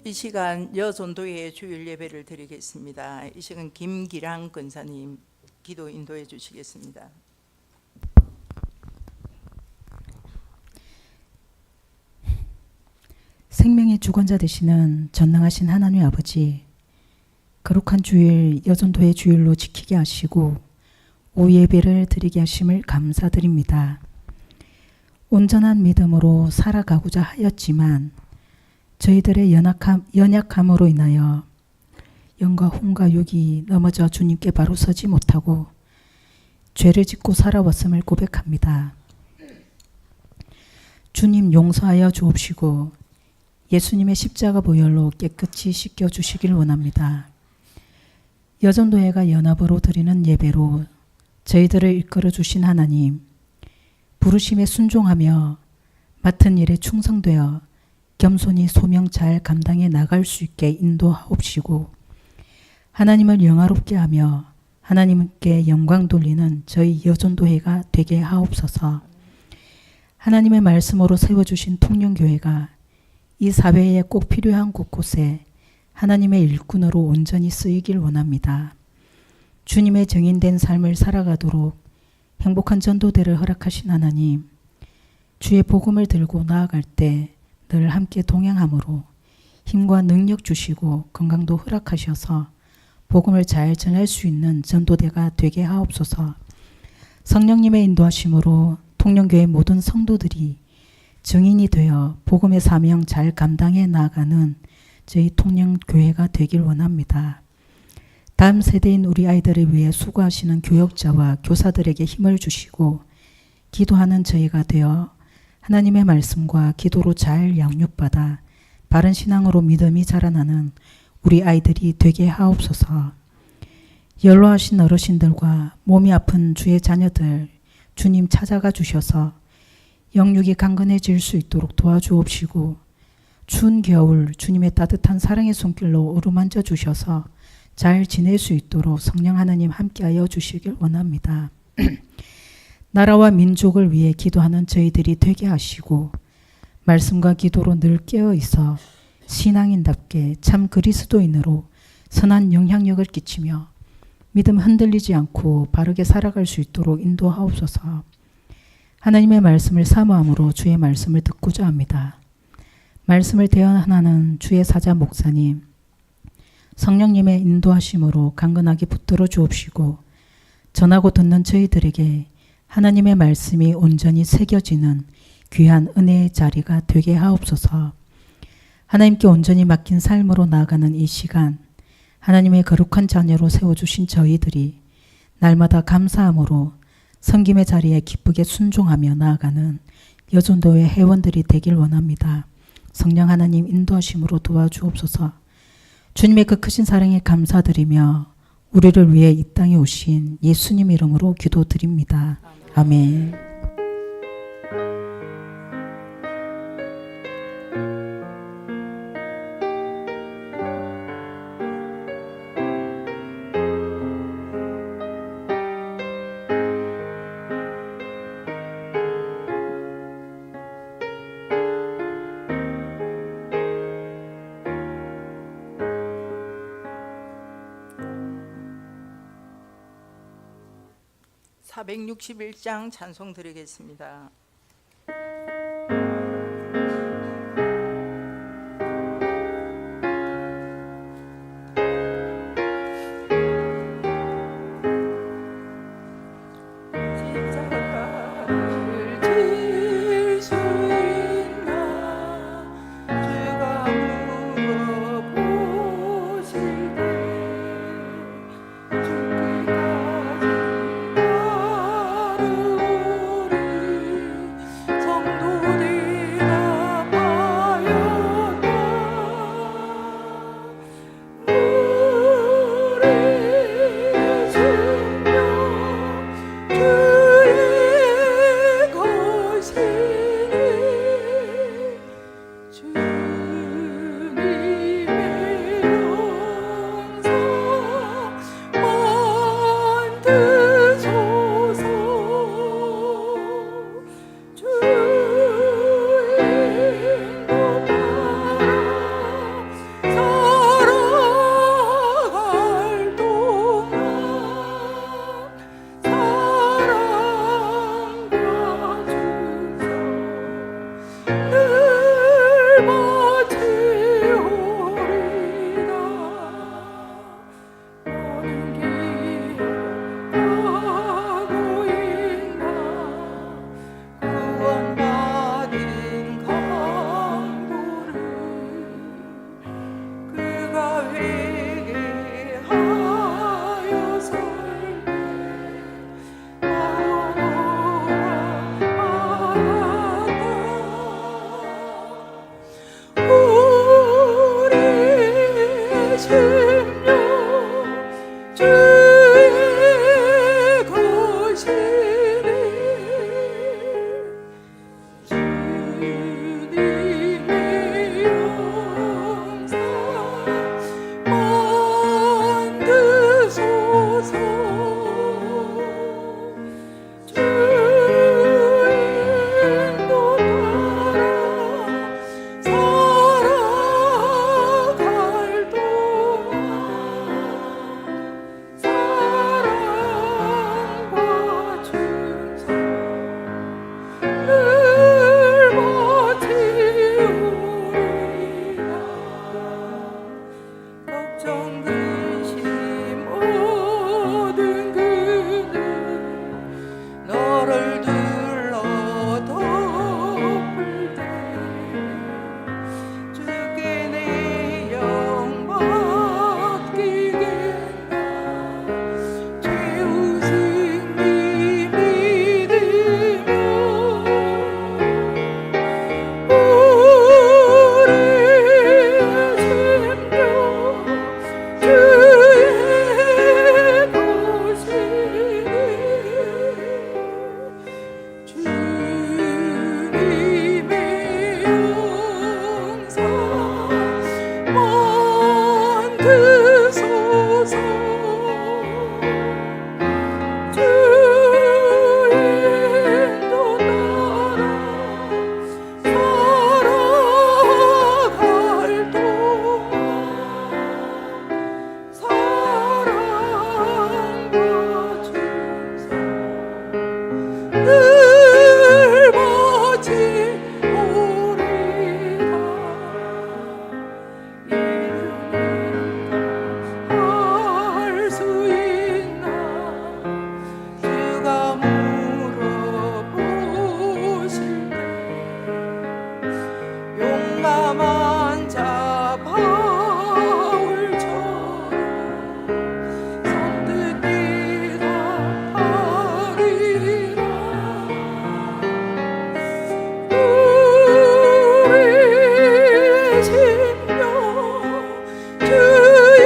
이 시간 여전도의 주일 예배를 드리겠습니다. 이 시간 김기랑 권사님 기도 인도해 주시겠습니다. 생명의 주권자 되시는 전능하신 하나님 아버지, 거룩한 주일 여전도의 주일로 지키게 하시고 오후 예배를 드리게 하심을 감사드립니다. 온전한 믿음으로 살아가고자 하였지만 저희들의 연약함으로 인하여 영과 혼과 육이 넘어져 주님께 바로 서지 못하고 죄를 짓고 살아왔음을 고백합니다. 주님 용서하여 주옵시고 예수님의 십자가 보혈로 깨끗이 씻겨주시길 원합니다. 여전도회가 연합으로 드리는 예배로 저희들을 이끌어 주신 하나님, 부르심에 순종하며 맡은 일에 충성되어 겸손히 소명 잘 감당해 나갈 수 있게 인도하옵시고 하나님을 영화롭게 하며 하나님께 영광 돌리는 저희 여전도회가 되게 하옵소서. 하나님의 말씀으로 세워주신 통영교회가 이 사회에 꼭 필요한 곳곳에 하나님의 일꾼으로 온전히 쓰이길 원합니다. 주님의 증인된 삶을 살아가도록 행복한 전도대를 허락하신 하나님, 주의 복음을 들고 나아갈 때 늘 함께 동행함으로 힘과 능력 주시고 건강도 허락하셔서 복음을 잘 전할 수 있는 전도대가 되게 하옵소서. 성령님의 인도하심으로 통영교회 모든 성도들이 증인이 되어 복음의 사명 잘 감당해 나아가는 저희 통영교회가 되길 원합니다. 다음 세대인 우리 아이들을 위해 수고하시는 교역자와 교사들에게 힘을 주시고 기도하는 저희가 되어 하나님의 말씀과 기도로 잘 양육받아 바른 신앙으로 믿음이 자라나는 우리 아이들이 되게 하옵소서. 연로하신 어르신들과 몸이 아픈 주의 자녀들 주님 찾아가 주셔서 영육이 강건해질 수 있도록 도와주옵시고 추운 겨울 주님의 따뜻한 사랑의 손길로 어루만져 주셔서 잘 지낼 수 있도록 성령 하나님 함께하여 주시길 원합니다. 나라와 민족을 위해 기도하는 저희들이 되게 하시고 말씀과 기도로 늘 깨어 있어 신앙인답게 참 그리스도인으로 선한 영향력을 끼치며 믿음 흔들리지 않고 바르게 살아갈 수 있도록 인도하옵소서. 하나님의 말씀을 사모함으로 주의 말씀을 듣고자 합니다. 말씀을 대언하는 주의 사자 목사님, 성령님의 인도하심으로 강건하게 붙들어 주옵시고 전하고 듣는 저희들에게 하나님의 말씀이 온전히 새겨지는 귀한 은혜의 자리가 되게 하옵소서. 하나님께 온전히 맡긴 삶으로 나아가는 이 시간, 하나님의 거룩한 자녀로 세워주신 저희들이 날마다 감사함으로 섬김의 자리에 기쁘게 순종하며 나아가는 여전도의 회원들이 되길 원합니다. 성령 하나님 인도하심으로 도와주옵소서. 주님의 그 크신 사랑에 감사드리며 우리를 위해 이 땅에 오신 예수님 이름으로 기도드립니다. 아멘. (461장) 찬송 드리겠습니다. 늘 바치오리다. 너는 기억하고 있나 구원받은 강도를. 그가 회개하여 설때 우리의 심령 주의 것이니 주님의 영상 만드소서. 걱정 근심 모든 그들 너를 둘러 덮을 때 주께 내 영 맡기겠나. 최우승 네 믿으며 우리의 심령 주의 것이니 주님의 영상 만드소서. 주의 인도 따라 살아갈 동안 사랑과 충성 늘 바치오리다. 할 수 있나 주가 물어보실 때 용감한 자 바울처럼 선뜻 대답하리라. 우리의 심령 주의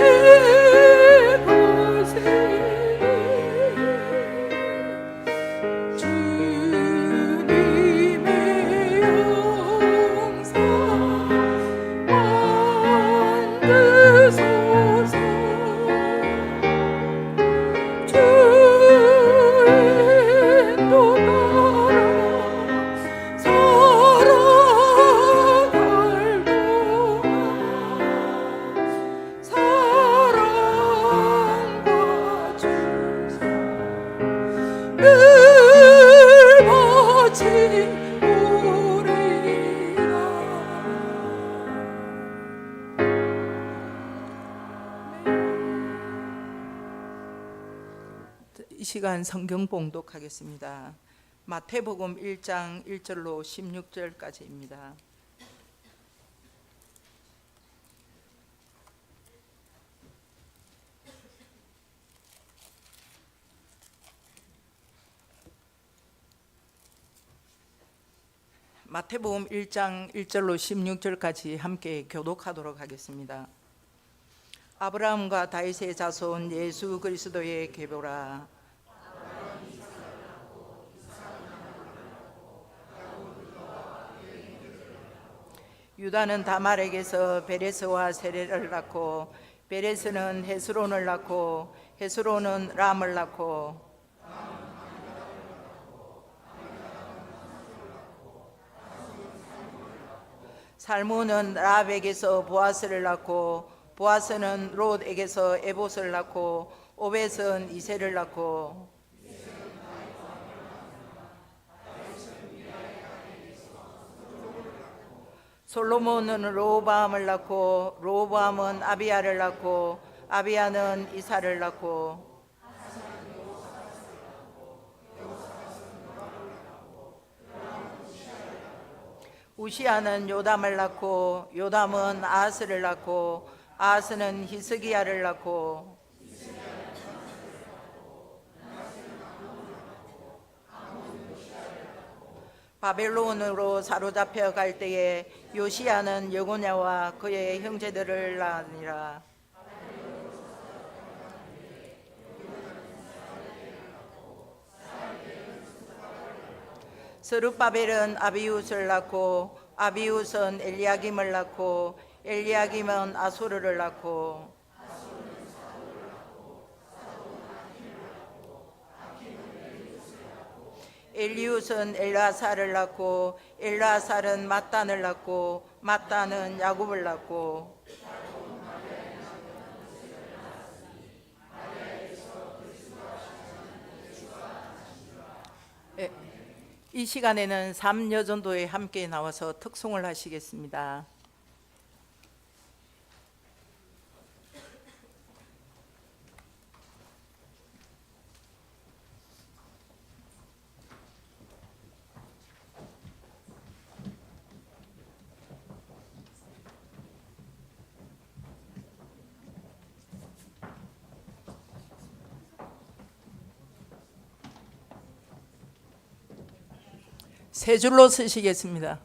것이니 주님의 영상 만드소서. 주의 인도 따라 살아갈 동안 사랑과 충성 늘 바치오리라. 이 시간 성경 봉독하겠습니다. 마태복음 1장 1절로 16절까지입니다. 마태복음 1장 1절로 16절까지 함께 교독하도록 하겠습니다. 아브라함과 다윗의 자손 예수 그리스도의 계보라. 유다는 다말에게서 베레스와 세레를 낳고 베레스는 헤스론을 낳고 헤스론은 람을 낳고 살무는 라합에게서 보아스를 낳고 보아스는 롯에게서 에봇을 낳고 오벳은 이새를 낳고 솔로몬은 로보암을 낳고 로보암은 아비야를 낳고 아비야는 이사를 낳고 우시야는 요담을 낳고 요담은 아하스를 낳고 아하스는 히스기야를 낳고 바벨론으로 사로잡혀 갈 때에 요시야는 여고냐와 그의 형제들을 낳으니라. 스룹바벨은 아비웃을 낳고 아비웃은 엘리야김을 낳고 엘리야김은 아수르를 낳고 엘리웃은 엘라사를 낳고 엘라살은 mat단을 낳고 mat단은 야곱을 낳고 예, 이 시간에는 삼여전도에 함께 나와서 특송을 하시겠습니다. 세 줄로 서시겠습니다.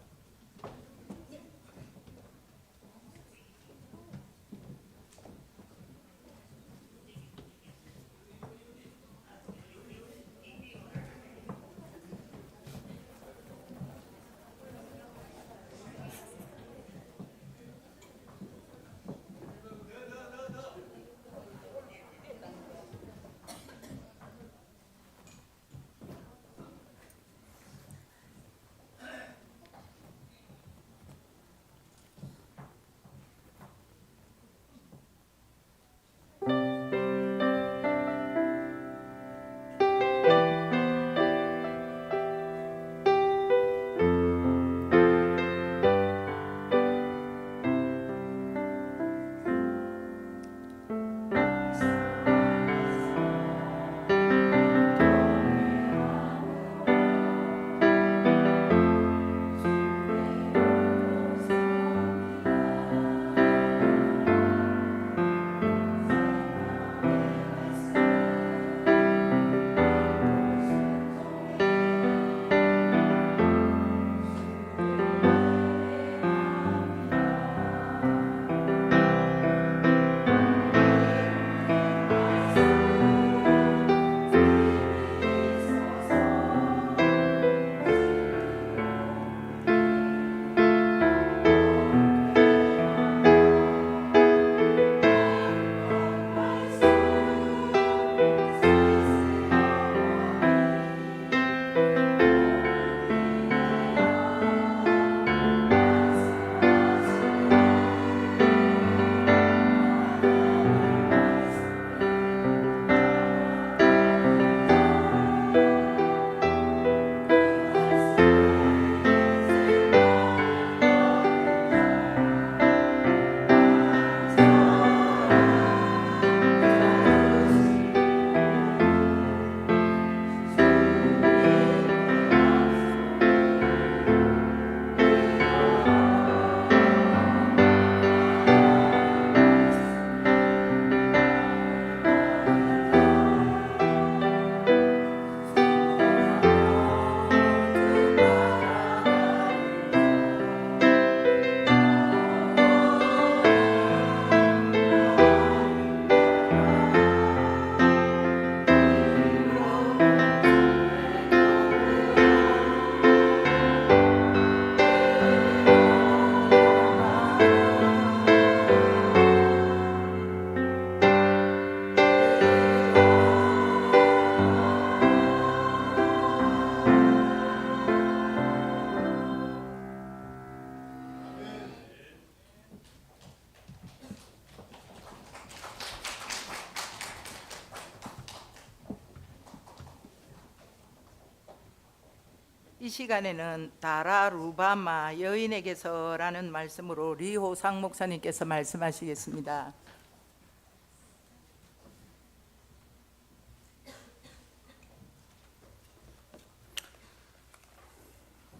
이 시간에는 다라 루바마 여인에게서라는 말씀으로 리호상 목사님께서 말씀하시겠습니다.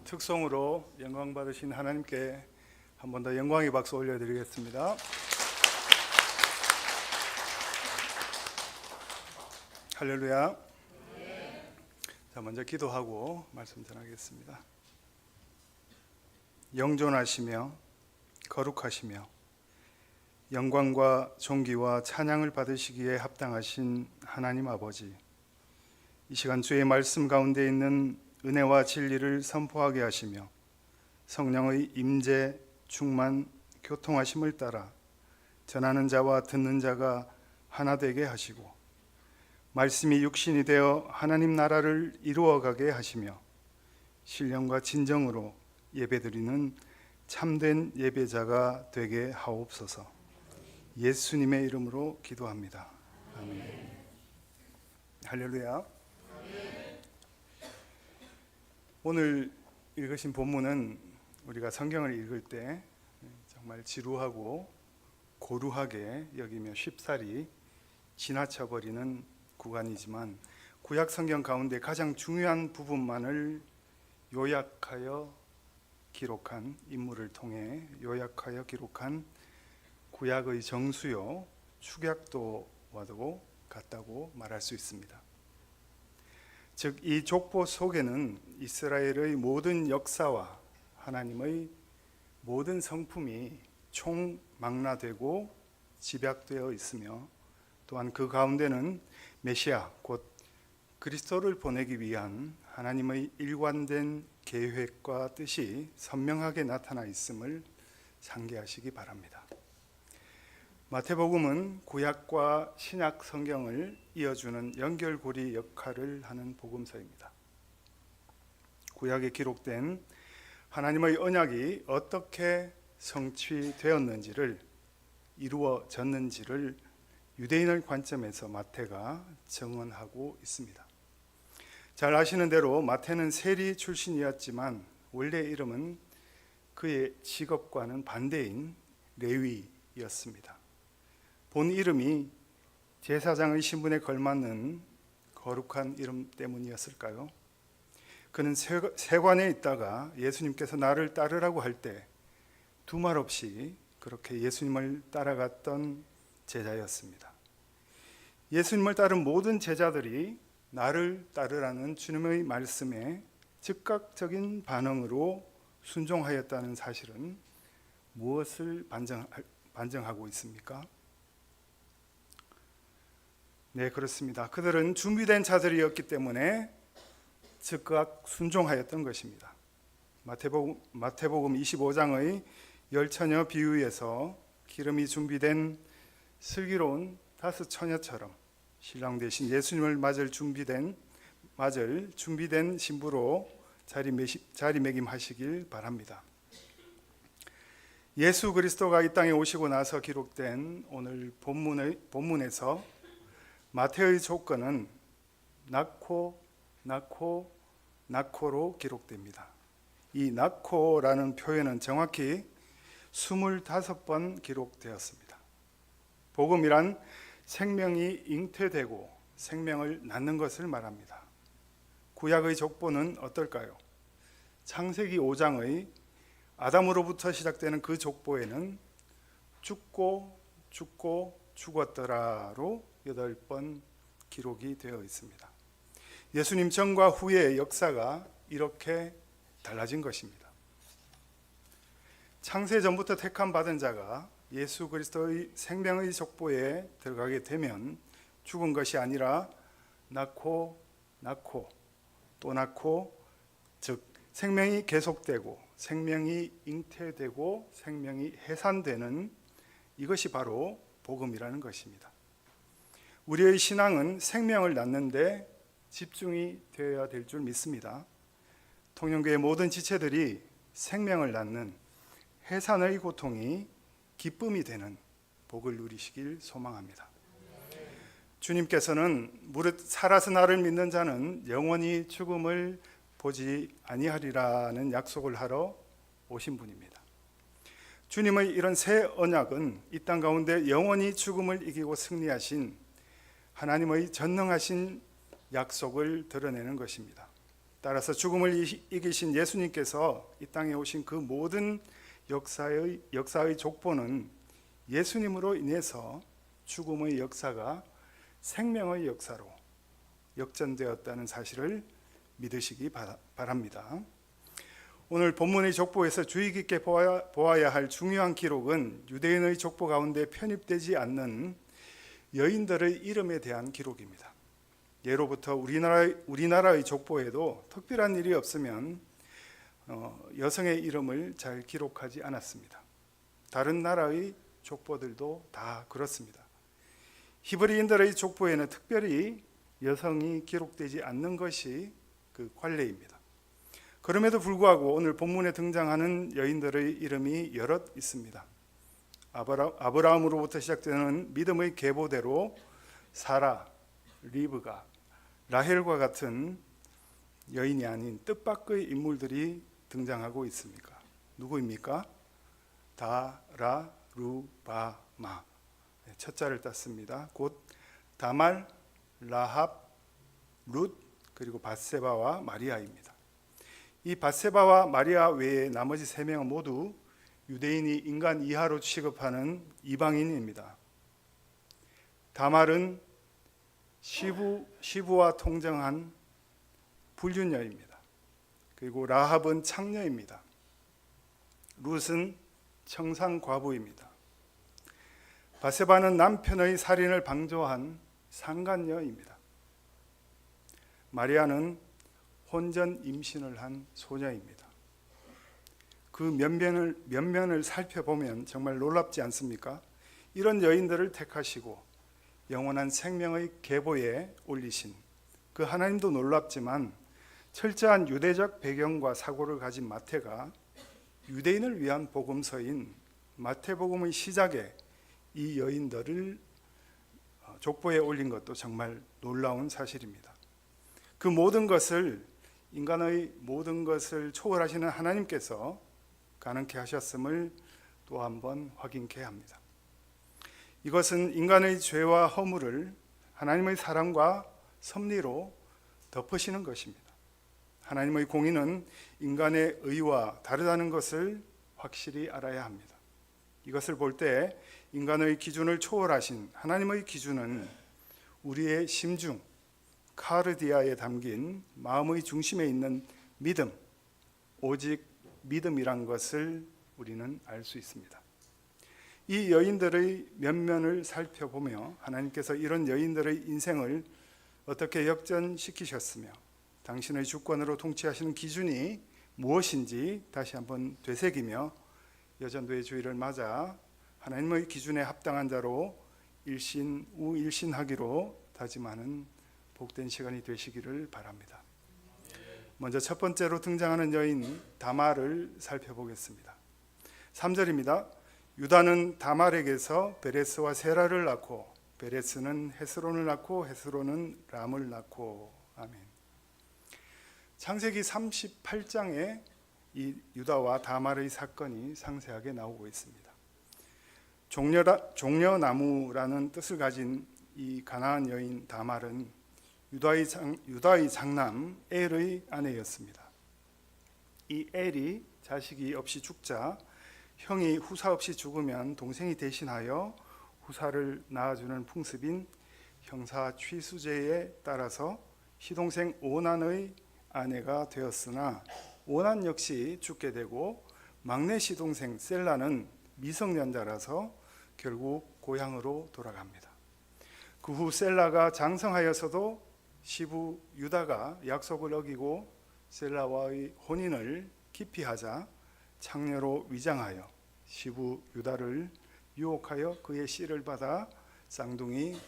특송으로 영광 받으신 하나님께 한 번 더 영광의 박수 올려드리겠습니다. 할렐루야. 자, 먼저 기도하고 말씀 전하겠습니다. 영존하시며 거룩하시며 영광과 존귀와 찬양을 받으시기에 합당하신 하나님 아버지, 이 시간 주의 말씀 가운데 있는 은혜와 진리를 선포하게 하시며 성령의 임재, 충만, 교통하심을 따라 전하는 자와 듣는 자가 하나 되게 하시고 말씀이 육신이 되어 하나님 나라를 이루어가게 하시며 신령과 진정으로 예배드리는 참된 예배자가 되게 하옵소서. 예수님의 이름으로 기도합니다. 아멘. 할렐루야. 오늘 읽으신 본문은 우리가 성경을 읽을 때 정말 지루하고 고루하게 여기며 쉽사리 지나쳐버리는 구간이지만 구약 성경 가운데 가장 중요한 부분만을 요약하여 기록한 인물을 통해 요약하여 기록한 구약의 정수요 축약도와도 같다고 말할 수 있습니다. 즉, 이 족보 속에는 이스라엘의 모든 역사와 하나님의 모든 성품이 총망라되고 집약되어 있으며 또한 그 가운데는 메시아 곧 그리스도를 보내기 위한 하나님의 일관된 계획과 뜻이 선명하게 나타나 있음을 상기하시기 바랍니다. 마태복음은 구약과 신약 성경을 이어주는 연결고리 역할을 하는 복음서입니다. 구약에 기록된 하나님의 언약이 어떻게 성취되었는지를, 이루어졌는지를 유대인의 관점에서 마태가 증언하고 있습니다. 잘 아시는 대로 마태는 세리 출신이었지만 원래 이름은 그의 직업과는 반대인 레위였습니다. 본 이름이 제사장의 신분에 걸맞는 거룩한 이름 때문이었을까요? 그는 세관에 있다가 예수님께서 나를 따르라고 할 때 두말 없이 그렇게 예수님을 따라갔던 제자였습니다. 예수님을 따른 모든 제자들이 나를 따르라는 주님의 말씀에 즉각적인 반응으로 순종하였다는 사실은 무엇을 반증하고 있습니까? 네, 그렇습니다. 그들은 준비된 자들이었기 때문에 즉각 순종하였던 것입니다. 마태복음 25장의 열처녀 비유에서 기름이 준비된 슬기로운 5 처녀처럼 신랑 대신 예수님을 맞을 준비된 신부로 자리매김하시길 바랍니다. 예수 그리스도가 이 땅에 오시고 나서 기록된 오늘 본문에서 마태의 조건은 낳고로 기록됩니다. 이 낳고라는 표현은 정확히 25번 기록되었습니다. 복음이란 생명이 잉태되고 생명을 낳는 것을 말합니다. 구약의 족보는 어떨까요? 창세기 5장의 아담으로부터 시작되는 그 족보에는 죽고 죽었더라로 8번 기록이 되어 있습니다. 예수님 전과 후의 역사가 이렇게 달라진 것입니다. 창세 전부터 택함 받은 자가 예수 그리스도의 생명의 족보에 들어가게 되면 죽은 것이 아니라 낳고 또 낳고, 즉 생명이 계속되고 생명이 잉태되고 생명이 해산되는 이것이 바로 복음이라는 것입니다. 우리의 신앙은 생명을 낳는데 집중이 되어야 될 줄 믿습니다. 통영교회 모든 지체들이 생명을 낳는 해산의 고통이 기쁨이 되는 복을 누리시길 소망합니다. 주님께서는 무릇 살아서 나를 믿는 자는 영원히 죽음을 보지 아니하리라는 약속을 하러 오신 분입니다. 주님의 이런 새 언약은 이 땅 가운데 영원히 죽음을 이기고 승리하신 하나님의 전능하신 약속을 드러내는 것입니다. 따라서 죽음을 이기신 예수님께서 이 땅에 오신 그 모든 역사의 족보는 예수님으로 인해서 죽음의 역사가 생명의 역사로 역전되었다는 사실을 믿으시기 바랍니다. 오늘 본문의 족보에서 주의 깊게 보아야 할 중요한 기록은 유대인의 족보 가운데 편입되지 않는 여인들의 이름에 대한 기록입니다. 예로부터 우리나라의 족보에도 특별한 일이 없으면 여성의 이름을 잘 기록하지 않았습니다. 다른 나라의 족보들도 다 그렇습니다. 히브리인들의 족보에는 특별히 여성이 기록되지 않는 것이 그 관례입니다. 그럼에도 불구하고 오늘 본문에 등장하는 여인들의 이름이 여럿 있습니다. 아브라함으로부터 시작되는 믿음의 계보대로 사라, 리브가, 라헬과 같은 여인이 아닌 뜻밖의 인물들이 등장하고 있습니까? 누구입니까? 다라, 루, 바, 마. 첫 자를 땄습니다. 곧 다말, 라합, 룻, 그리고 밧세바와 마리아입니다. 이 밧세바와 마리아 외에 나머지 세 명은 모두 유대인이 인간 이하로 취급하는 이방인입니다. 다말은 시부와 통정한 불륜녀입니다. 그리고 라합은 창녀입니다. 룻은 청상과부입니다. 밧세바는 남편의 살인을 방조한 상간녀입니다. 마리아는 혼전 임신을 한 소녀입니다. 그 면면을 살펴보면 정말 놀랍지 않습니까? 이런 여인들을 택하시고 영원한 생명의 계보에 올리신 그 하나님도 놀랍지만 철저한 유대적 배경과 사고를 가진 마태가 유대인을 위한 복음서인 마태복음의 시작에 이 여인들을 족보에 올린 것도 정말 놀라운 사실입니다. 그 모든 것을 인간의 모든 것을 초월하시는 하나님께서 가능케 하셨음을 또 한번 확인케 합니다. 이것은 인간의 죄와 허물을 하나님의 사랑과 섭리로 덮으시는 것입니다. 하나님의 공의는 인간의 의와 다르다는 것을 확실히 알아야 합니다. 이것을 볼 때 인간의 기준을 초월하신 하나님의 기준은 우리의 심중, 카르디아에 담긴 마음의 중심에 있는 믿음, 오직 믿음이란 것을 우리는 알 수 있습니다. 이 여인들의 면면을 살펴보며 하나님께서 이런 여인들의 인생을 어떻게 역전시키셨으며 당신의 주권으로 통치하시는 기준이 무엇인지 다시 한번 되새기며 여전도의 주일을 맞아 하나님의 기준에 합당한 자로 일신하기로 다짐하는 복된 시간이 되시기를 바랍니다. 먼저 첫 번째로 등장하는 여인 다말을 살펴보겠습니다. 3절입니다. 유다는 다말에게서 베레스와 세라를 낳고 베레스는 헤스론을 낳고 헤스론은 람을 낳고. 아멘. 창세기 38장에 이 유다와 다말의 사건이 상세하게 나오고 있습니다. 종려나무라는 뜻을 가진 이 가나안 여인 다말은 유다의 장남 엘의 아내였습니다. 이 엘이 자식이 없이 죽자 형이 후사 없이 죽으면 동생이 대신하여 후사를 낳아주는 풍습인 형사 취수제에 따라서 시동생 오난의 아내가 되었으나 오난 역시 죽게 되고 막내 시동생 셀라는 미성년자라서 결국 고향으로 돌아갑니다. 그 후 셀라가 장성하여서도 시부 유다가 약속을 어기고 셀라와의 혼인을 기피하자 창녀로 위장하여 시부 유다를 유혹하여 그의 씨를 받아 쌍둥이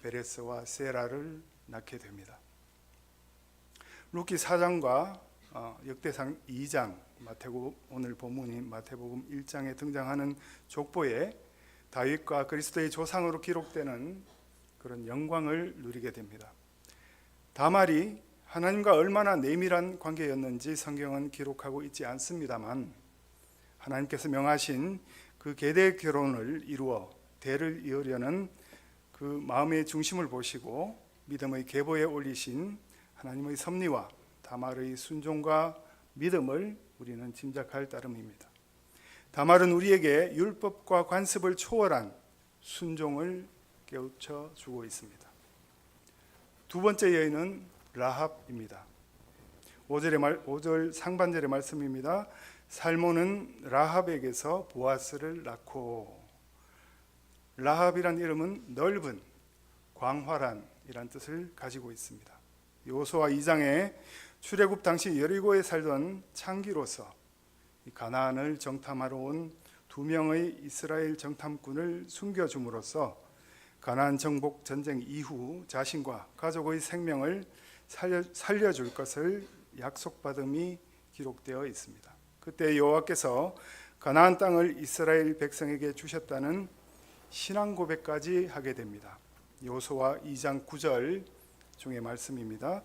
베레스와 세라를 낳게 됩니다. 룻기 4장과 역대상 2장, 오늘 본문인 마태복음 1장에 등장하는 족보에 다윗과 그리스도의 조상으로 기록되는 그런 영광을 누리게 됩니다. 다말이 하나님과 얼마나 내밀한 관계였는지 성경은 기록하고 있지 않습니다만 하나님께서 명하신 그 계대 결혼을 이루어 대를 이으려는 그 마음의 중심을 보시고 믿음의 계보에 올리신 하나님의 섭리와 다말의 순종과 믿음을 우리는 짐작할 따름입니다. 다말은 우리에게 율법과 관습을 초월한 순종을 깨우쳐 주고 있습니다. 두 번째 여인은 라합입니다. 5절 상반절의 말씀입니다. 살몬은 라합에게서 보아스를 낳고, 라합이란 이름은 넓은, 광활한이란 뜻을 가지고 있습니다. 여호수아 2장에 출애굽 당시 여리고에 살던 창기로서 가나안을 정탐하러 온 2명의 이스라엘 정탐꾼을 숨겨줌으로써 가나안 정복 전쟁 이후 자신과 가족의 생명을 살려줄 것을 약속받음이 기록되어 있습니다. 그때 여호와께서 가나안 땅을 이스라엘 백성에게 주셨다는 신앙 고백까지 하게 됩니다. 여호수아 2장 9절 중의 말씀입니다.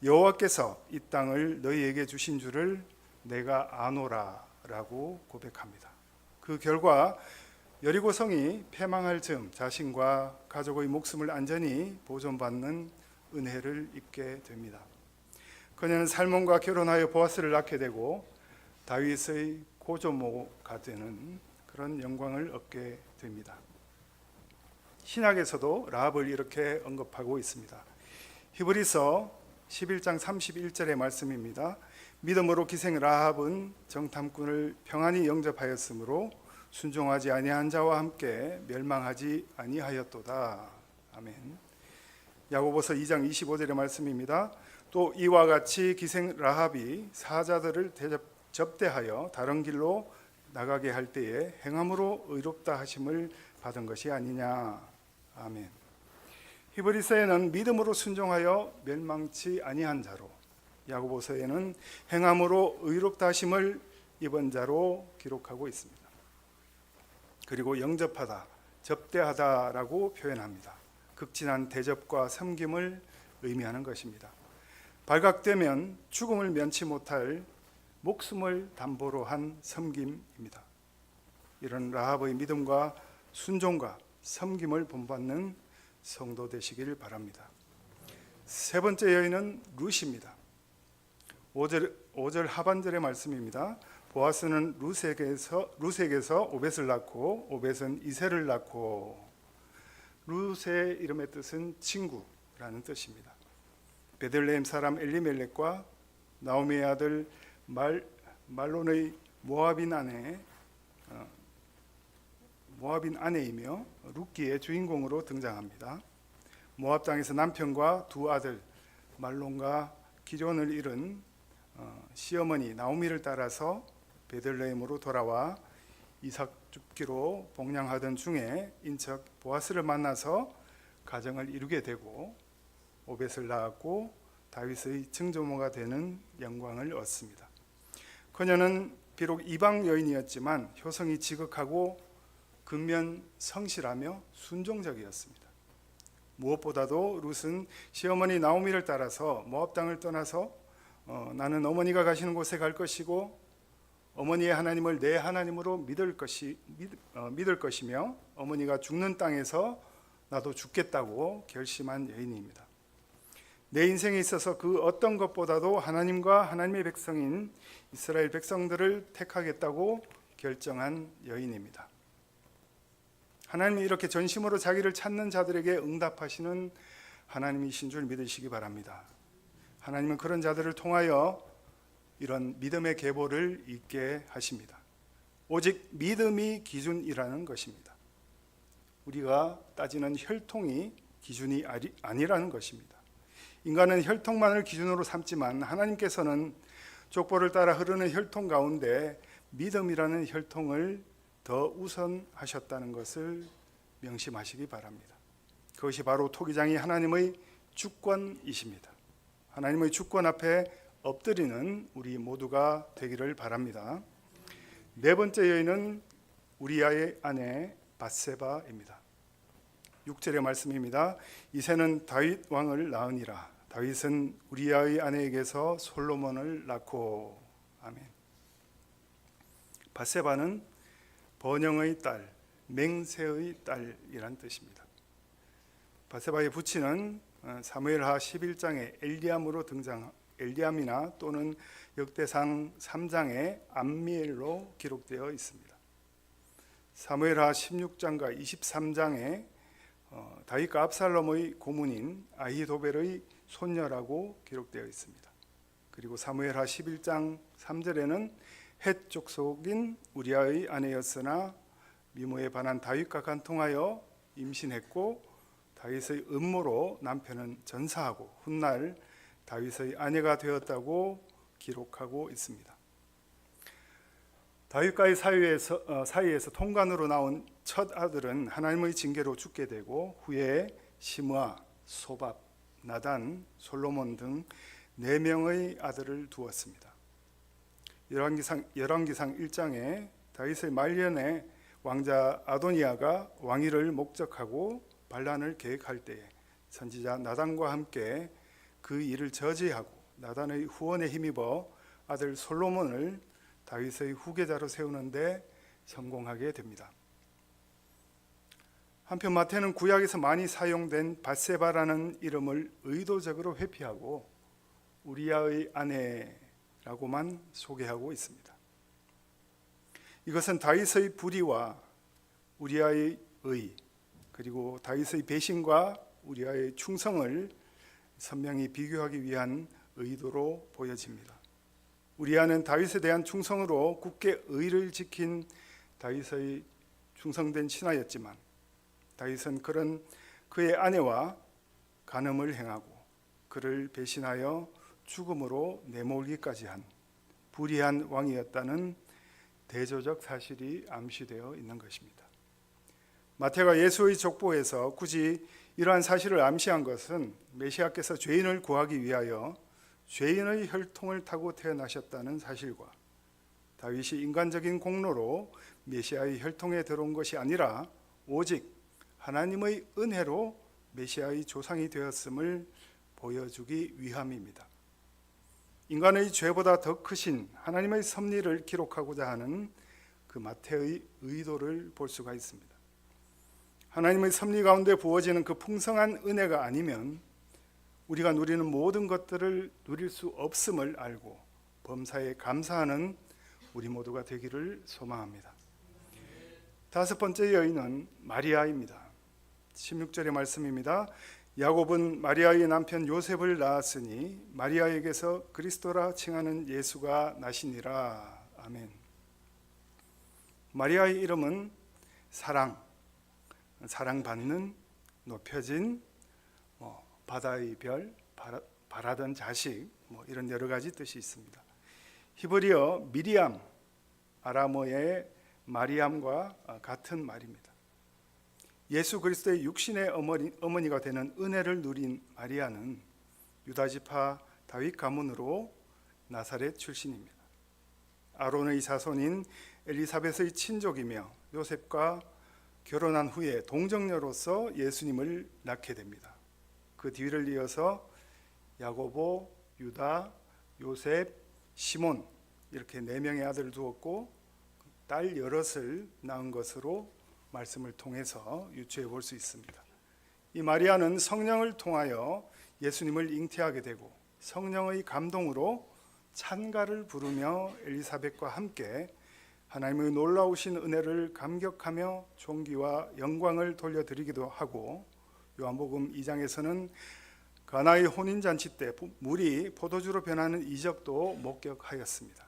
여호와께서 이 땅을 너희에게 주신 줄을 내가 아노라 라고 고백합니다. 그 결과 여리고성이 패망할 즈음 자신과 가족의 목숨을 안전히 보존받는 은혜를 입게 됩니다. 그녀는 살몬과 결혼하여 보아스를 낳게 되고 다윗의 고조모가 되는 그런 영광을 얻게 됩니다. 신약에서도 라합을 이렇게 언급하고 있습니다. 히브리서 11장 31절의 말씀입니다. 믿음으로 기생 라합은 정탐꾼을 평안히 영접하였으므로 순종하지 아니한 자와 함께 멸망하지 아니하였도다. 아멘. 야고보서 2장 25절의 말씀입니다. 또 이와 같이 기생 라합이 사자들을 접대하여 다른 길로 나가게 할 때에 행함으로 의롭다 하심을 받은 것이 아니냐. 아멘. 히브리서에는 믿음으로 순종하여 멸망치 아니한 자로, 야고보서에는 행함으로 의롭다 하심을 입은 자로 기록하고 있습니다. 그리고 영접하다, 접대하다라고 표현합니다. 극진한 대접과 섬김을 의미하는 것입니다. 발각되면 죽음을 면치 못할 목숨을 담보로 한 섬김입니다. 이런 라합의 믿음과 순종과 섬김을 본받는 성도 되시길 바랍니다. 세 번째 여인은 룻입니다. 5절 하반절의 말씀입니다. 보아스는 룻에게서 오벳을 낳고 오벳은 이새를 낳고. 룻의 이름의 뜻은 친구라는 뜻입니다. 베들레헴 사람 엘리멜렉과 나오미의 아들 말론의 모압인 아내이며 룻기의 주인공으로 등장합니다. 모압 땅에서 남편과 두 아들 말론과 기럐을 잃은 시어머니 나오미를 따라서 베들레헴으로 돌아와 이삭 줍기로 복량하던 중에 인척 보아스를 만나서 가정을 이루게 되고 오벳을 낳았고 다윗의 증조모가 되는 영광을 얻습니다. 그녀는 비록 이방 여인이었지만 효성이 지극하고 근면 성실하며 순종적이었습니다. 무엇보다도 룻은 시어머니 나오미를 따라서 모압 땅을 떠나서 나는 어머니가 가시는 곳에 갈 것이고 어머니의 하나님을 내 하나님으로 믿을 것이며 어머니가 죽는 땅에서 나도 죽겠다고 결심한 여인입니다. 내 인생에 있어서 그 어떤 것보다도 하나님과 하나님의 백성인 이스라엘 백성들을 택하겠다고 결정한 여인입니다. 하나님이 이렇게 전심으로 자기를 찾는 자들에게 응답하시는 하나님이신 줄 믿으시기 바랍니다. 하나님은 그런 자들을 통하여 이런 믿음의 계보를 있게 하십니다. 오직 믿음이 기준이라는 것입니다. 우리가 따지는 혈통이 기준이 아니라는 것입니다. 인간은 혈통만을 기준으로 삼지만 하나님께서는 족보를 따라 흐르는 혈통 가운데 믿음이라는 혈통을 더 우선하셨다는 것을 명심하시기 바랍니다. 그것이 바로 토기장이 하나님의 주권이십니다. 하나님의 주권 앞에 엎드리는 우리 모두가 되기를 바랍니다. 네 번째 여인은 우리아의 아내 밧세바입니다. 6절의 말씀입니다. 이새는 다윗 왕을 낳으니라. 다윗은 우리아의 아내에게서 솔로몬을 낳고. 아멘. 밧세바는 번영의 딸, 맹세의 딸이란 뜻입니다. 밧세바의 부친은 사무엘하 11장에 엘리암이나 또는 역대상 3장의 암미엘로 기록되어 있습니다. 사무엘하 16장과 23장에 다윗과 압살롬의 고문인 아히도벨의 손녀라고 기록되어 있습니다. 그리고 사무엘하 11장 3절에는 헷 족속인 우리아의 아내였으나 미모에 반한 다윗과 간통하여 임신했고 다윗의 음모로 남편은 전사하고 훗날 다윗의 아내가 되었다고 기록하고 있습니다. 다윗과의 사이에서 통관으로 나온 첫 아들은 하나님의 징계로 죽게 되고 후에 시므아, 소밥, 나단, 솔로몬 등 4명의 아들을 두었습니다. 열왕기상 1장에 다윗의 말년에 왕자 아도니아가 왕위를 목적하고 반란을 계획할 때에 선지자 나단과 함께 그 일을 저지하고 나단의 후원에 힘입어 아들 솔로몬을 다윗의 후계자로 세우는데 성공하게 됩니다. 한편 마태는 구약에서 많이 사용된 밧세바라는 이름을 의도적으로 회피하고 우리아의 아내라고만 소개하고 있습니다. 이것은 다윗의 불의와 우리아의 의, 그리고 다윗의 배신과 우리아의 충성을 선명히 비교하기 위한 의도로 보여집니다. 우리아는 다윗에 대한 충성으로 굳게 의를 지킨 다윗의 충성된 신하였지만 다윗은 그의 아내와 간음을 행하고 그를 배신하여 죽음으로 내몰기까지 한 불의한 왕이었다는 대조적 사실이 암시되어 있는 것입니다. 마태가 예수의 족보에서 굳이 이러한 사실을 암시한 것은 메시아께서 죄인을 구하기 위하여 죄인의 혈통을 타고 태어나셨다는 사실과 다윗이 인간적인 공로로 메시아의 혈통에 들어온 것이 아니라 오직 하나님의 은혜로 메시아의 조상이 되었음을 보여주기 위함입니다. 인간의 죄보다 더 크신 하나님의 섭리를 기록하고자 하는 그 마태의 의도를 볼 수가 있습니다. 하나님의 섭리 가운데 부어지는 그 풍성한 은혜가 아니면 우리가 누리는 모든 것들을 누릴 수 없음을 알고 범사에 감사하는 우리 모두가 되기를 소망합니다. 5번째 여인은 마리아입니다. 16절의 말씀입니다. 야곱은 마리아의 남편 요셉을 낳았으니 마리아에게서 그리스도라 칭하는 예수가 나시니라. 아멘. 마리아의 이름은 사랑받는, 높여진, 바다의 별, 바라던 자식, 이런 여러 가지 뜻이 있습니다. 히브리어 미리암, 아람어의 마리암과 같은 말입니다. 예수 그리스도의 육신의 어머니가 되는 은혜를 누린 마리아는 유다지파 다윗 가문으로 나사렛 출신입니다. 아론의 자손인 엘리사벳의 친족이며 요셉과 결혼한 후에 동정녀로서 예수님을 낳게 됩니다. 그 뒤를 이어서 야고보, 유다, 요셉, 시몬 이렇게 4명의 아들을 두었고 딸 여럿을 낳은 것으로 말씀을 통해서 유추해 볼 수 있습니다. 이 마리아는 성령을 통하여 예수님을 잉태하게 되고 성령의 감동으로 찬가를 부르며 엘리사벳과 함께 하나님의 놀라우신 은혜를 감격하며 존귀와 영광을 돌려드리기도 하고 요한복음 2장에서는 가나의 혼인잔치 때 물이 포도주로 변하는 이적도 목격하였습니다.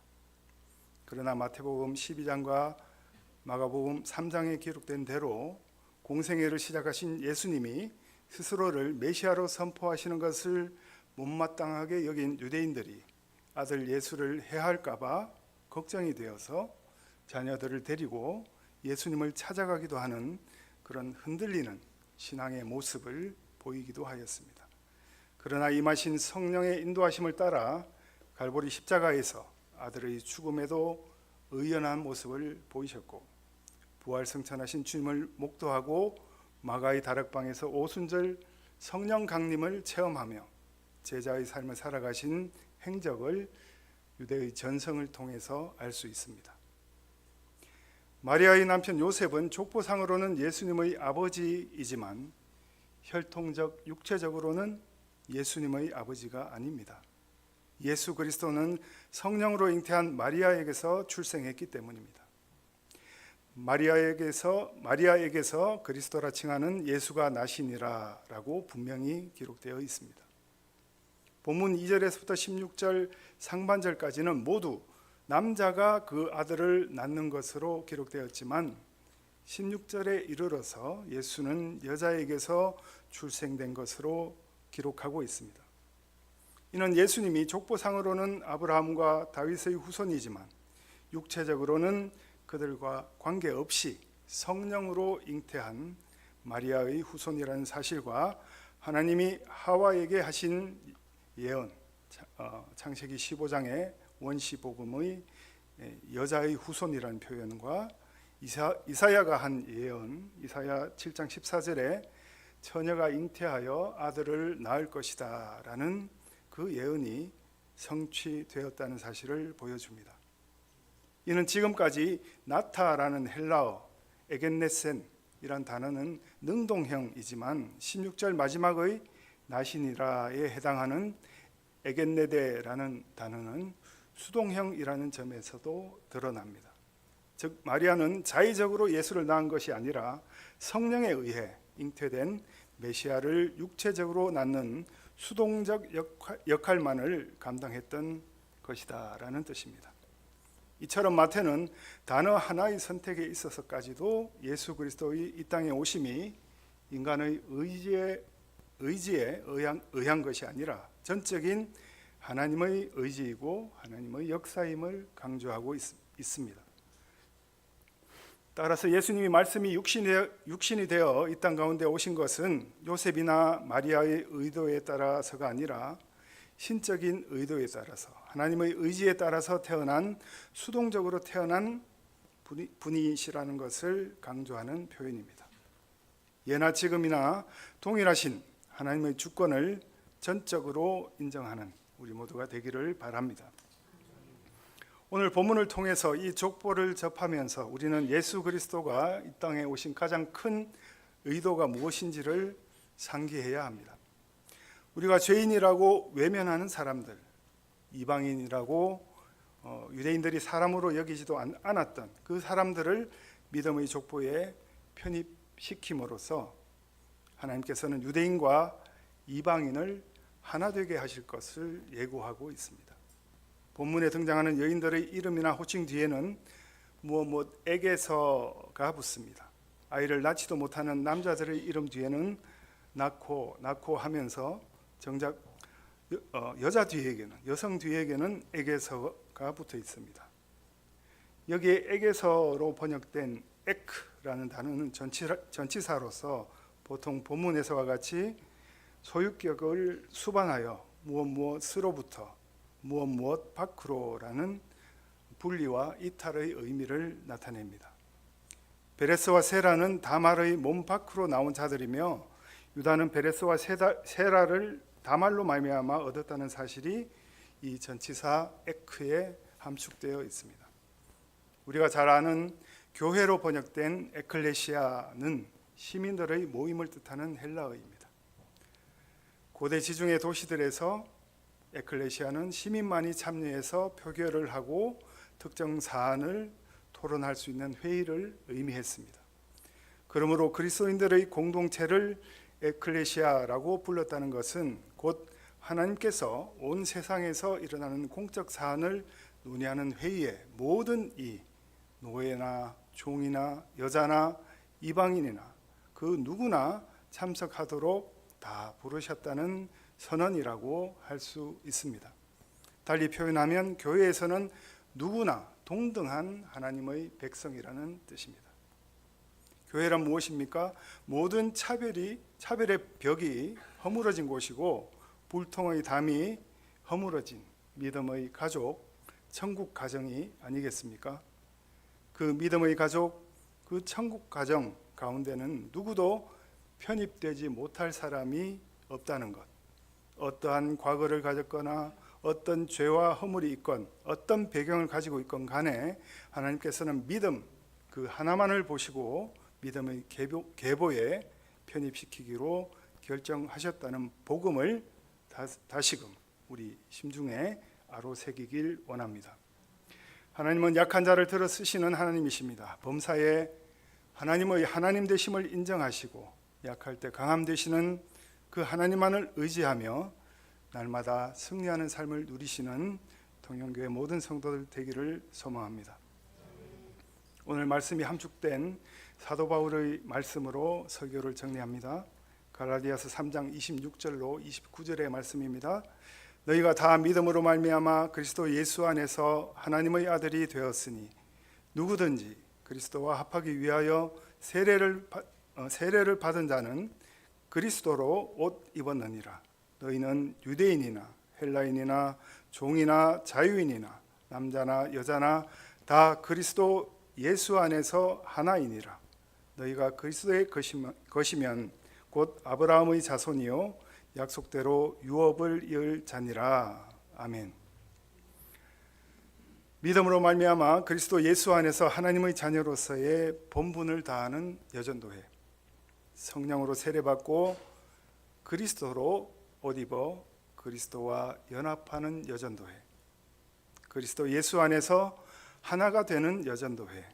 그러나 마태복음 12장과 마가복음 3장에 기록된 대로 공생애를 시작하신 예수님이 스스로를 메시아로 선포하시는 것을 못마땅하게 여긴 유대인들이 아들 예수를 해할까 봐 걱정이 되어서 자녀들을 데리고 예수님을 찾아가기도 하는 그런 흔들리는 신앙의 모습을 보이기도 하였습니다. 그러나 임하신 성령의 인도하심을 따라 갈보리 십자가에서 아들의 죽음에도 의연한 모습을 보이셨고 부활승천하신 주님을 목도하고 마가의 다락방에서 오순절 성령 강림을 체험하며 제자의 삶을 살아가신 행적을 유대의 전성을 통해서 알 수 있습니다. 마리아의 남편 요셉은 족보상으로는 예수님의 아버지이지만 혈통적 육체적으로는 예수님의 아버지가 아닙니다. 예수 그리스도는 성령으로 잉태한 마리아에게서 출생했기 때문입니다. 마리아에게서 그리스도라 칭하는 예수가 나시니라라고 분명히 기록되어 있습니다. 본문 2절에서부터 16절 상반절까지는 모두 남자가 그 아들을 낳는 것으로 기록되었지만 16절에 이르러서 예수는 여자에게서 출생된 것으로 기록하고 있습니다. 이는 예수님이 족보상으로는 아브라함과 다윗의 후손이지만 육체적으로는 그들과 관계없이 성령으로 잉태한 마리아의 후손이라는 사실과 하나님이 하와에게 하신 예언, 창세기 15장의 원시복음의 여자의 후손이라는 표현과 이사야가 한 예언, 이사야 7장 14절에 처녀가 잉태하여 아들을 낳을 것이다 라는 그 예언이 성취되었다는 사실을 보여줍니다. 이는 지금까지 나타라는 헬라어 에겐네센이란 단어는 능동형이지만 16절 마지막의 나시니라에 해당하는 에겐네데라는 단어는 수동형이라는 점에서도 드러납니다. 즉 마리아는 자의적으로 예수를 낳은 것이 아니라 성령에 의해 잉태된 메시아를 육체적으로 낳는 수동적 역할만을 감당했던 것이다 라는 뜻입니다. 이처럼 마태는 단어 하나의 선택에 있어서까지도 예수 그리스도의 이 땅에 오심이 인간의 의지에 의한 것이 아니라 전적인 하나님의 의지이고 하나님의 역사임을 강조하고 있습니다. 따라서 예수님이 말씀이 육신이 되어 이 땅 가운데 오신 것은 요셉이나 마리아의 의도에 따라서가 아니라 신적인 의도에 따라서 하나님의 의지에 따라서 태어난 수동적으로 태어난 분이시라는 것을 강조하는 표현입니다. 예나 지금이나 동일하신 하나님의 주권을 전적으로 인정하는 우리 모두가 되기를 바랍니다. 오늘 본문을 통해서 이 족보를 접하면서 우리는 예수 그리스도가 이 땅에 오신 가장 큰 의도가 무엇인지를 상기해야 합니다. 우리가 죄인이라고 외면하는 사람들, 이방인이라고 유대인들이 사람으로 여기지도 않았던 그 사람들을 믿음의 족보에 편입시킴으로써 하나님께서는 유대인과 이방인을 하나 되게 하실 것을 예고하고 있습니다. 본문에 등장하는 여인들의 이름이나 호칭 뒤에는 무엇에게서가 붙습니다. 아이를 낳지도 못하는 남자들의 이름 뒤에는 낳고 하면서 정작 여성 뒤에게는 에게서가 붙어 있습니다. 여기에 에게서로 번역된 에크라는 단어는 전치사로서 보통 본문에서와 같이 소유격을 수반하여 무엇으로부터 무엇 밖으로라는 분리와 이탈의 의미를 나타냅니다. 베레스와 세라는 다말의 몸 밖으로 나온 자들이며 유다는 베레스와 세라를 다말로 말미암아 얻었다는 사실이 이 전치사 에크에 함축되어 있습니다. 우리가 잘 아는 교회로 번역된 에클레시아는 시민들의 모임을 뜻하는 헬라어입니다. 고대 지중해 도시들에서 에클레시아는 시민만이 참여해서 표결을 하고 특정 사안을 토론할 수 있는 회의를 의미했습니다. 그러므로 그리스도인들의 공동체를 에클레시아라고 불렀다는 것은 곧 하나님께서 온 세상에서 일어나는 공적 사안을 논의하는 회의에 모든 이 노예나 종이나 여자나 이방인이나 그 누구나 참석하도록 다 부르셨다는 선언이라고 할 수 있습니다. 달리 표현하면 교회에서는 누구나 동등한 하나님의 백성이라는 뜻입니다. 교회란 무엇입니까? 모든 차별의 벽이 허물어진 곳이고 불통의 담이 허물어진 믿음의 가족, 천국 가정이 아니겠습니까? 그 믿음의 가족, 그 천국 가정 가운데는 누구도 편입되지 못할 사람이 없다는 것, 어떠한 과거를 가졌거나 어떤 죄와 허물이 있건 어떤 배경을 가지고 있건 간에 하나님께서는 믿음 그 하나만을 보시고 믿음의 계보에 편입시키기로 결정하셨다는 복음을 다시금 우리 심중에 아로새기길 원합니다. 하나님은 약한 자를 들어 쓰시는 하나님이십니다. 범사에 하나님의 하나님 되심을 인정하시고 약할 때 강함 되시는 그 하나님만을 의지하며 날마다 승리하는 삶을 누리시는 통영교회 모든 성도들 되기를 소망합니다. 오늘 말씀이 함축된 사도 바울의 말씀으로 설교를 정리합니다. 갈라디아서 3장 26절로 29절의 말씀입니다. 너희가 다 믿음으로 말미암아 그리스도 예수 안에서 하나님의 아들이 되었으니 누구든지 그리스도와 합하기 위하여 세례를 받은 자는 그리스도로 옷 입었느니라. 너희는 유대인이나 헬라인이나 종이나 자유인이나 남자나 여자나 다 그리스도 예수 안에서 하나이니라. 너희가 그리스도의 것이면 곧 아브라함의 자손이요 약속대로 유업을 이을 자니라. 아멘. 믿음으로 말미암아 그리스도 예수 안에서 하나님의 자녀로서의 본분을 다하는 여전도회, 성령으로 세례받고 그리스도로 옷 입어 그리스도와 연합하는 여전도회, 그리스도 예수 안에서 하나가 되는 여전도회,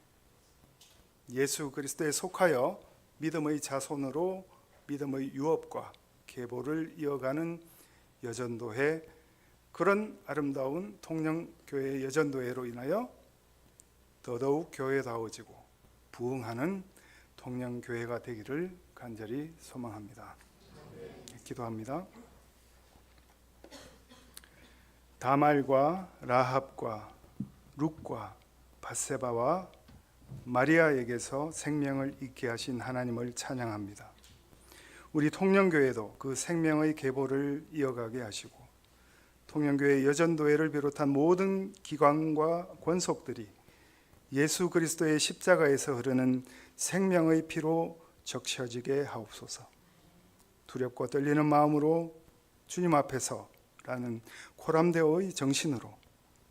예수 그리스도에 속하여 믿음의 자손으로 믿음의 유업과 계보를 이어가는 여전도회, 그런 아름다운 통영교회 여전도회로 인하여 더더욱 교회다워지고 부흥하는 통영교회가 되기를 간절히 소망합니다. 기도합니다. 다말과 라합과 룻과 밧세바와 마리아에게서 생명을 잊게 하신 하나님을 찬양합니다. 우리 통영교회도 그 생명의 계보를 이어가게 하시고 통영교회 여전도회를 비롯한 모든 기관과 권속들이 예수 그리스도의 십자가에서 흐르는 생명의 피로 적셔지게 하옵소서. 두렵고 떨리는 마음으로 주님 앞에서라는 코람데오의 정신으로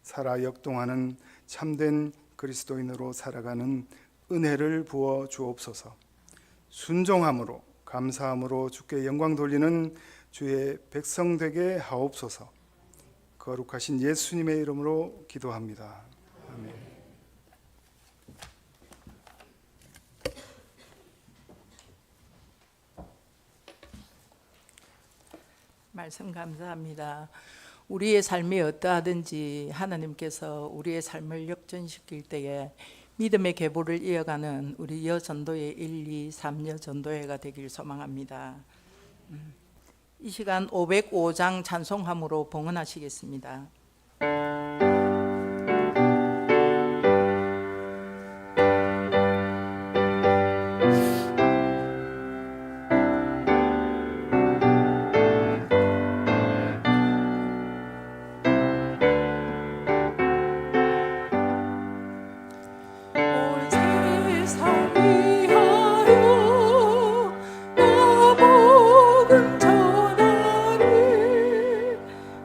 살아 역동하는 참된 그리스도인으로 살아가는 은혜를 부어 주옵소서. 순종함으로 감사함으로 주께 영광 돌리는 주의 백성 되게 하옵소서. 거룩하신 예수님의 이름으로 기도합니다. 아멘. 말씀 감사합니다. 우리의 삶이 어떠하든지 하나님께서 우리의 삶을 역전시킬 때에 믿음의 계보를 이어가는 우리 여전도회 1, 2, 3 여전도회가 되길 소망합니다. 이 시간 505장 찬송함으로 봉헌하시겠습니다.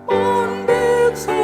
온 백성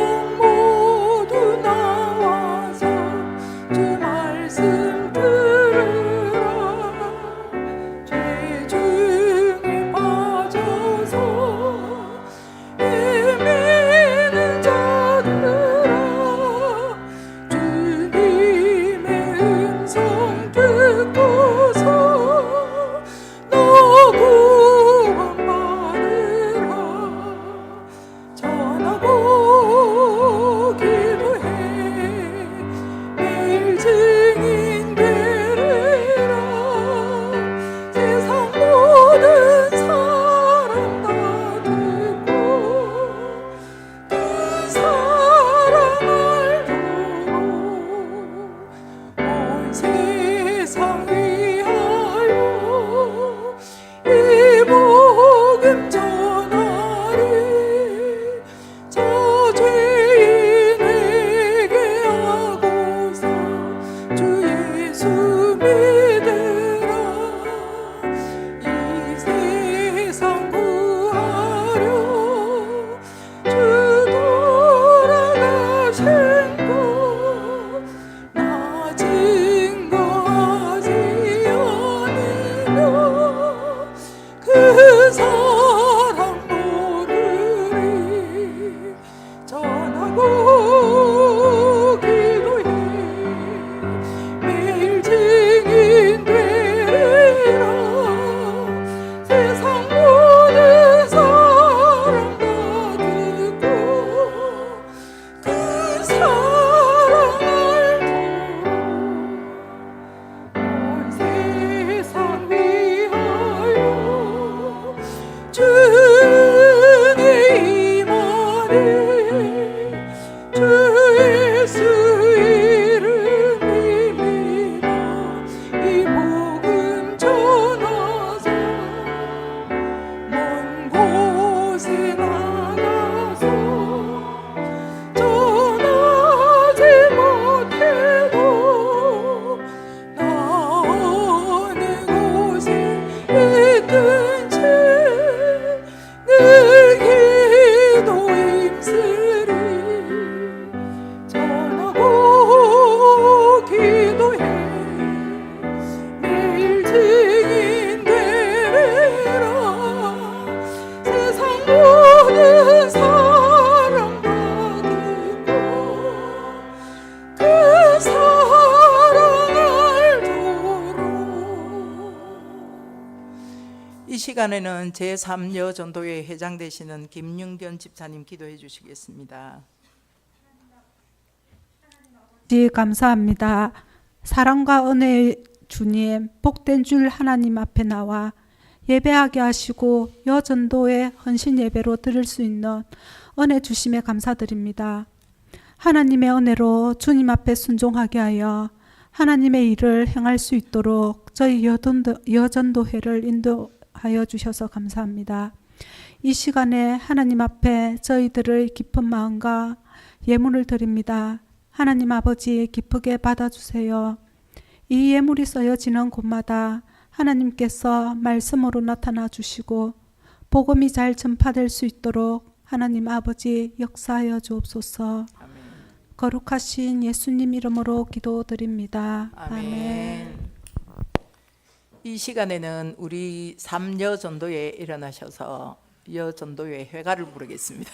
이 시간에는 제3여전도회 회장 되시는 김윤견 집사님 기도해 주시겠습니다. 감사합니다. 사랑과 은혜의 주님, 복된 줄 하나님 앞에 나와 예배하게 하시고 여전도의 헌신 예배로 드릴 수 있는 은혜 주심에 감사드립니다. 하나님의 은혜로 주님 앞에 순종하게 하여 하나님의 일을 행할 수 있도록 저희 여전도회를 인도하여 주셔서 감사합니다. 이 시간에 하나님 앞에 저희들의 깊은 마음과 예물을 드립니다. 하나님 아버지 기쁘게 받아주세요. 이 예물이 써여지는 곳마다 하나님께서 말씀으로 나타나 주시고 복음이 잘 전파될 수 있도록 하나님 아버지 역사하여 주옵소서. 아멘. 거룩하신 예수님 이름으로 기도드립니다. 아멘. 이 시간에는 우리 3여전도회에 일어나셔서 여전도회 회가를 부르겠습니다.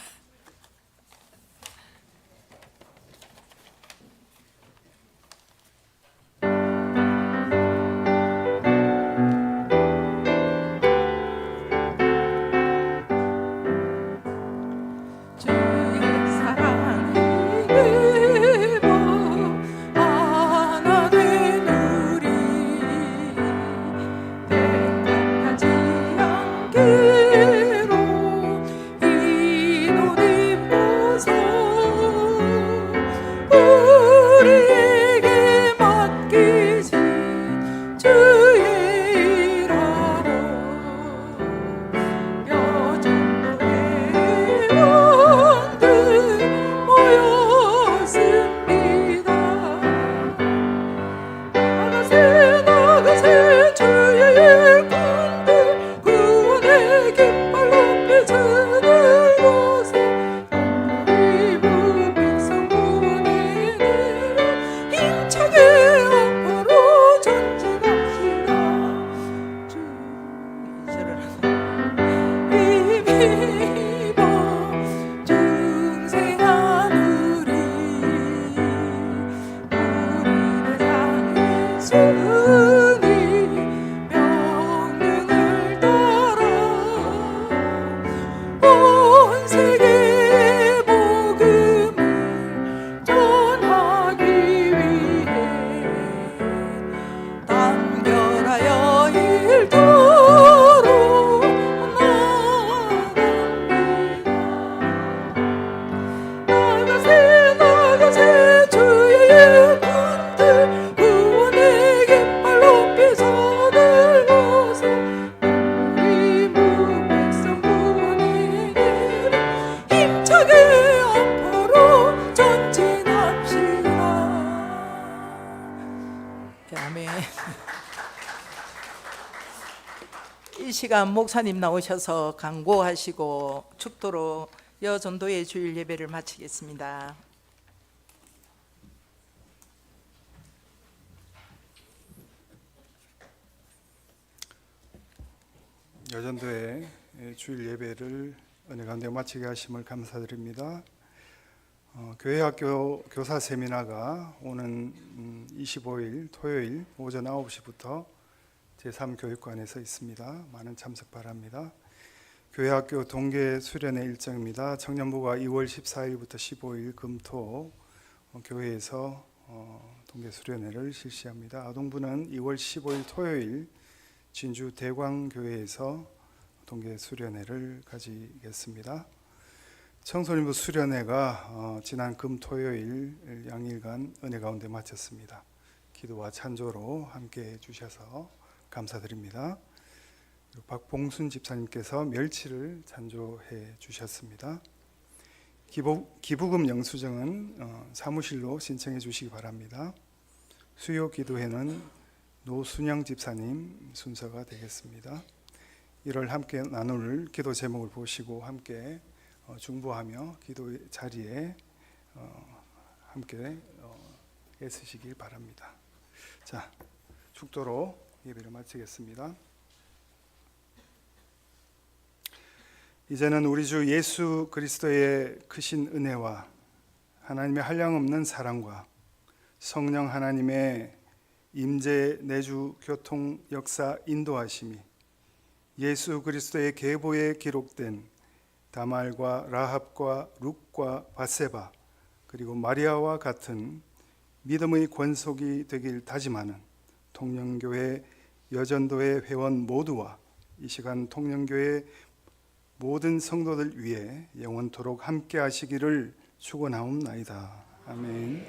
이 시간 목사님 나오셔서 강구하시고 축도로 여전도의 주일 예배를 마치겠습니다. 여전도의 주일 예배를 은혜 가운데 마치게 하심을 감사드립니다. 교회학교 교사 세미나가 오는 25일 토요일 오전 9시부터 제3교육관에서 있습니다. 많은 참석 바랍니다. 교회학교 동계 수련회 일정입니다. 청년부가 2월 14일부터 15일 금토 교회에서 동계 수련회를 실시합니다. 아동부는 2월 15일 토요일 진주 대광교회에서 동계 수련회를 가지겠습니다. 청소년부 수련회가 지난 금 토요일 양일간 은혜 가운데 마쳤습니다. 기도와 찬조로 함께 해주셔서 감사드립니다. 박봉순 집사님께서 멸치를 찬조해 주셨습니다. 기부금 영수증은 사무실로 신청해 주시기 바랍니다. 수요 기도회는 노순영 집사님 순서가 되겠습니다. 이를 함께 나눌 기도 제목을 보시고 함께 중보하며 기도 자리에 함께 애쓰시길 바랍니다. 자, 축도로 예배를 마치겠습니다. 이제는 우리 주 예수 그리스도의 크신 은혜와 하나님의 한량없는 사랑과 성령 하나님의 임재 내주 교통 역사 인도하심이 예수 그리스도의 계보에 기록된 다말과 라합과 룻과 바세바 그리고 마리아와 같은 믿음의 권속이 되길 다짐하는 통영교회 여전도회 회원 모두와 이 시간 통영교회 모든 성도들 위해 영원토록 함께 하시기를 축원하옵나이다. 아멘.